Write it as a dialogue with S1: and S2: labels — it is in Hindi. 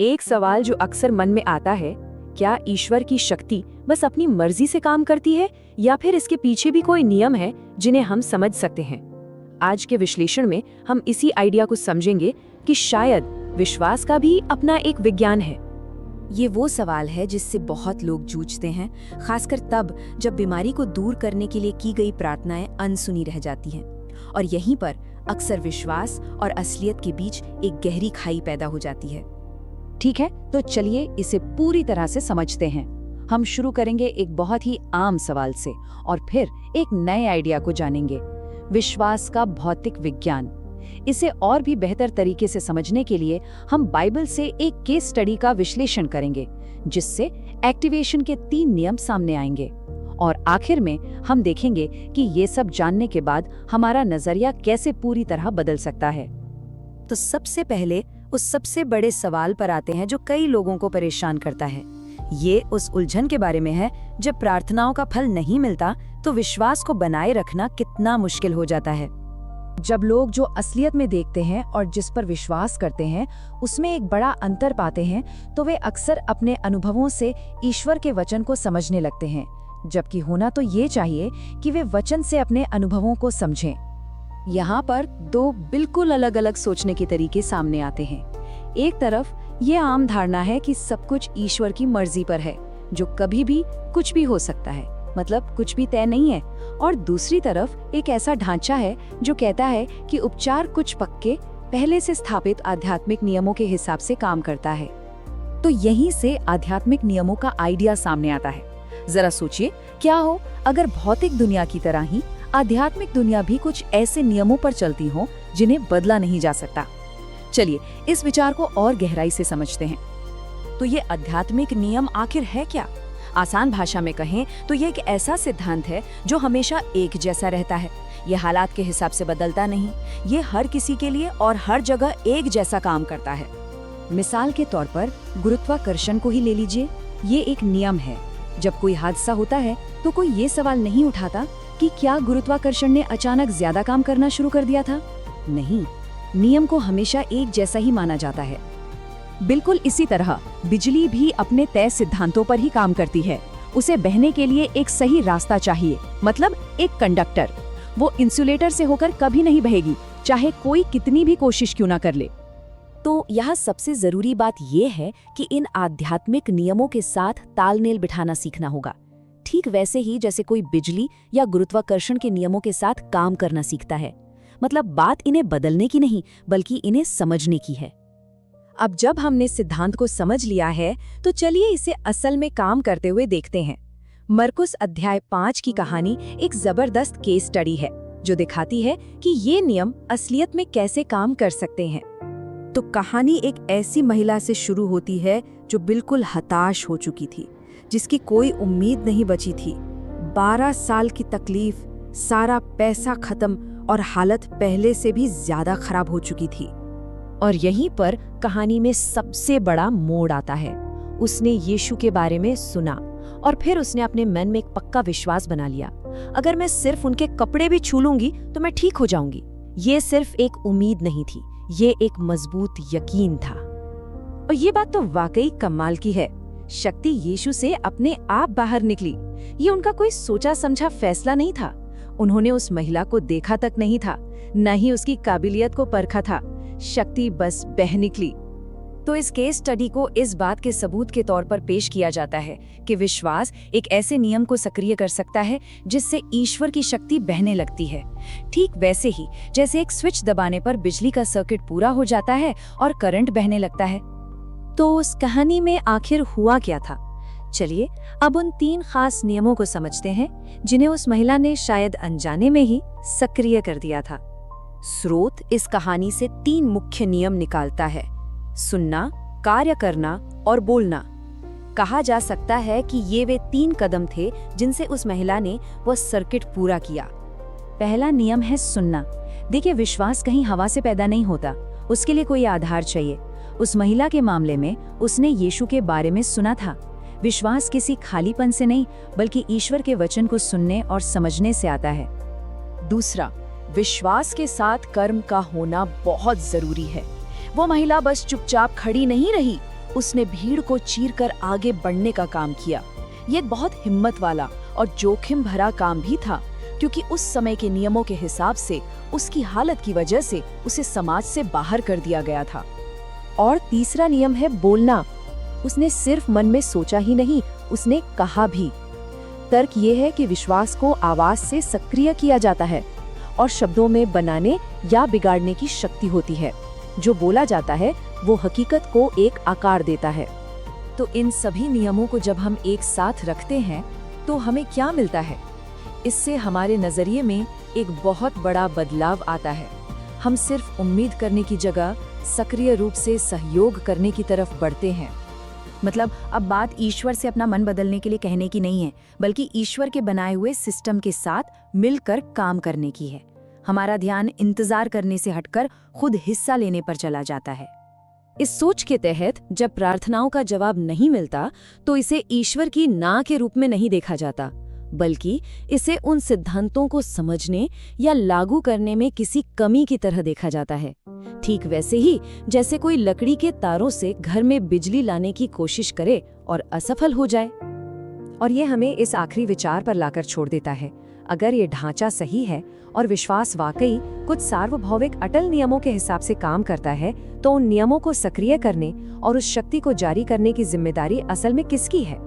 S1: एक सवाल जो अक्सर मन में आता है, क्या ईश्वर की शक्ति बस अपनी मर्जी से काम करती है या फिर इसके पीछे भी कोई नियम है जिन्हें हम समझ सकते हैं? आज के विश्लेषण में हम इसी आइडिया को समझेंगे कि शायद विश्वास का भी अपना एक विज्ञान है।
S2: ये वो सवाल है जिससे बहुत लोग जूझते हैं, खासकर तब जब बीमारी को दूर करने के लिए की गई प्रार्थनाएं अनसुनी रह जाती हैं। और यहीं पर अक्सर विश्वास और असलियत के बीच एक गहरी खाई पैदा हो जाती है।
S3: ठीक है, तो चलिए इसे पूरी तरह से समझते हैं। हम शुरू करेंगे एक बहुत ही आम सवाल से और फिर एक नए आइडिया को जानेंगे, विश्वास का भौतिक विज्ञान। इसे और भी बेहतर तरीके से समझने के लिए हम बाइबल से एक केस स्टडी का विश्लेषण करेंगे, जिससे एक्टिवेशन के 3 नियम सामने आएंगे। और आखिर में हम देखेंगे कि ये सब जानने के बाद हमारा नजरिया कैसे पूरी तरह बदल सकता है।
S2: तो सबसे पहले उस सबसे बड़े सवाल पर आते हैं जो कई लोगों को परेशान करता है। ये उस उलझन के बारे में है, जब प्रार्थनाओं का फल नहीं मिलता तो विश्वास को बनाए रखना कितना मुश्किल हो जाता है।
S3: जब लोग जो असलियत में देखते हैं और जिस पर विश्वास करते हैं उसमें एक बड़ा अंतर पाते हैं, तो वे अक्सर अपने अनुभवों से ईश्वर के वचन को समझने लगते हैं, जबकि होना तो ये चाहिए कि वे वचन से अपने अनुभवों को समझें। यहाँ पर 2 बिल्कुल अलग अलग सोचने के तरीके सामने आते हैं। एक तरफ ये आम धारणा है कि सब कुछ ईश्वर की मर्जी पर है, जो कभी भी कुछ भी हो सकता है, मतलब कुछ भी तय नहीं है। और दूसरी तरफ एक ऐसा ढांचा है जो कहता है कि उपचार कुछ पक्के, पहले से स्थापित आध्यात्मिक नियमों के हिसाब से काम करता है। तो यहीं से आध्यात्मिक नियमों का आइडिया सामने आता है। जरा सोचिए, क्या हो अगर भौतिक दुनिया की तरह ही आध्यात्मिक दुनिया भी कुछ ऐसे नियमों पर चलती हो जिन्हें बदला नहीं जा सकता। चलिए इस विचार को और गहराई से समझते हैं। तो ये आध्यात्मिक नियम आखिर है क्या? आसान भाषा में कहें तो ये एक ऐसा सिद्धांत है जो हमेशा एक जैसा रहता है। ये हालात के हिसाब से बदलता नहीं, ये हर किसी के लिए और हर जगह एक जैसा काम करता है। मिसाल के तौर पर गुरुत्वाकर्षण को ही ले लीजिए। ये एक नियम है। जब कोई हादसा होता है तो कोई ये सवाल नहीं उठाता कि क्या गुरुत्वाकर्षण ने अचानक ज्यादा काम करना शुरू कर दिया था। नहीं, नियम को हमेशा एक जैसा ही माना जाता है। बिल्कुल इसी तरह बिजली भी अपने तय सिद्धांतों पर ही काम करती है। उसे बहने के लिए एक सही रास्ता चाहिए, मतलब एक कंडक्टर। वो इंसुलेटर से होकर कभी नहीं बहेगी, चाहे कोई कितनी भी कोशिश क्यों ना कर ले।
S2: तो यहाँ सबसे जरूरी बात यह है कि इन आध्यात्मिक नियमों के साथ तालमेल बिठाना सीखना होगा, ठीक वैसे ही जैसे कोई बिजली या गुरुत्वाकर्षण के नियमों के साथ काम करना सीखता है। मतलब बात इन्हें बदलने की नहीं, बल्कि इन्हें समझने की है।
S3: अब जब हमने सिद्धांत को समझ लिया है, तो चलिए इसे असल में काम करते हुए देखते हैं। मरकुस अध्याय 5 की कहानी एक जबरदस्त केस स्टडी है, जो दिखाती है कि ये नियम असलियत में कैसे काम कर सकते हैं।
S2: तो कहानी एक ऐसी महिला से शुरू होती है जो बिल्कुल हताश हो चुकी थी, जिसकी कोई उम्मीद नहीं बची थी। 12 साल की तकलीफ, सारा पैसा खत्म और हालत पहले से भी ज्यादा खराब हो चुकी थी।
S3: और यहीं पर कहानी में सबसे बड़ा मोड़ आता है। उसने यीशु के बारे में सुना और फिर उसने अपने मन में एक पक्का विश्वास बना लिया, अगर मैं सिर्फ उनके कपड़े भी छू लूंगी तो मैं ठीक हो जाऊंगी। ये सिर्फ एक उम्मीद नहीं थी, ये एक मजबूत यकीन था। और ये बात तो वाकई कमाल की है। शक्ति यीशु से अपने आप बाहर निकली। ये उनका कोई सोचा समझा फैसला नहीं था। उन्होंने उस महिला को देखा तक नहीं था, न ही उसकी काबिलियत को परखा था। शक्ति बस बह निकली। तो इस केस स्टडी को इस बात के सबूत के तौर पर पेश किया जाता है कि विश्वास एक ऐसे नियम को सक्रिय कर सकता है जिससे ईश्वर की शक्ति बहने लगती है, ठीक वैसे ही जैसे एक स्विच दबाने पर बिजली का सर्किट पूरा हो जाता है और करंट बहने लगता है। तो उस कहानी में आखिर हुआ क्या था? चलिए अब उन 3 खास नियमों को समझते हैं जिन्हें उस महिला ने शायद अनजाने में ही सक्रिय कर दिया था।
S2: स्रोत इस कहानी से 3 मुख्य नियम निकालता है: सुनना, कार्य करना और बोलना। कहा जा सकता है कि ये वे 3 कदम थे जिनसे उस महिला ने वह सर्किट पूरा किया।
S3: पहला नियम है सुनना। देखिए, विश्वास कहीं हवा से पैदा नहीं होता, उसके लिए कोई आधार चाहिए। उस महिला के मामले में उसने यीशु के बारे में सुना था। विश्वास किसी खालीपन से नहीं, बल्कि ईश्वर के वचन को सुनने और समझने से आता है।
S1: दूसरा, विश्वास के साथ कर्म का होना बहुत जरूरी है। वो महिला बस चुपचाप खड़ी नहीं रही,
S2: उसने भीड़ को चीरकर आगे बढ़ने का काम किया। ये एक बहुत हिम्मत वाला और जोखिम भरा काम भी था, क्योंकि उस समय के नियमों के हिसाब से उसकी हालत की वजह से उसे समाज से बाहर कर दिया गया था।
S1: और तीसरा नियम है बोलना। उसने सिर्फ मन में सोचा ही नहीं, उसने कहा भी। तर्क ये है कि विश्वास को आवाज से सक्रिय किया जाता है और शब्दों में बनाने या बिगाड़ने की शक्ति होती है। जो बोला जाता है वो हकीकत को एक आकार देता है।
S3: तो इन सभी नियमों को जब हम एक साथ रखते हैं तो हमें क्या मिलता है? इससे हमारे नजरिए में एक बहुत बड़ा बदलाव आता है। हम सिर्फ उम्मीद करने की जगह सक्रिय रूप से सहयोग करने की तरफ बढ़ते हैं।
S2: मतलब अब बात ईश्वर से अपना मन बदलने के लिए कहने की नहीं है, बल्कि ईश्वर के बनाए हुए सिस्टम के साथ मिलकर काम करने की है। हमारा ध्यान इंतजार करने से हटकर खुद हिस्सा लेने पर चला जाता है।
S1: इस सोच के तहत जब प्रार्थनाओं का जवाब नहीं मिलता तो इसे ईश्वर की ना के रूप में नहीं देखा जाता, बल्कि इसे उन सिद्धांतों को समझने या लागू करने में किसी कमी की तरह देखा जाता है। ठीक वैसे ही जैसे कोई लकड़ी के तारों से घर में बिजली लाने की कोशिश करे और असफल हो जाए।
S3: और ये हमें इस आखिरी विचार पर लाकर छोड़ देता है, अगर ये ढांचा सही है और विश्वास वाकई कुछ सार्वभौमिक अटल नियमों के हिसाब से काम करता है, तो उन नियमों को सक्रिय करने और उस शक्ति को जारी करने की जिम्मेदारी असल में किसकी है?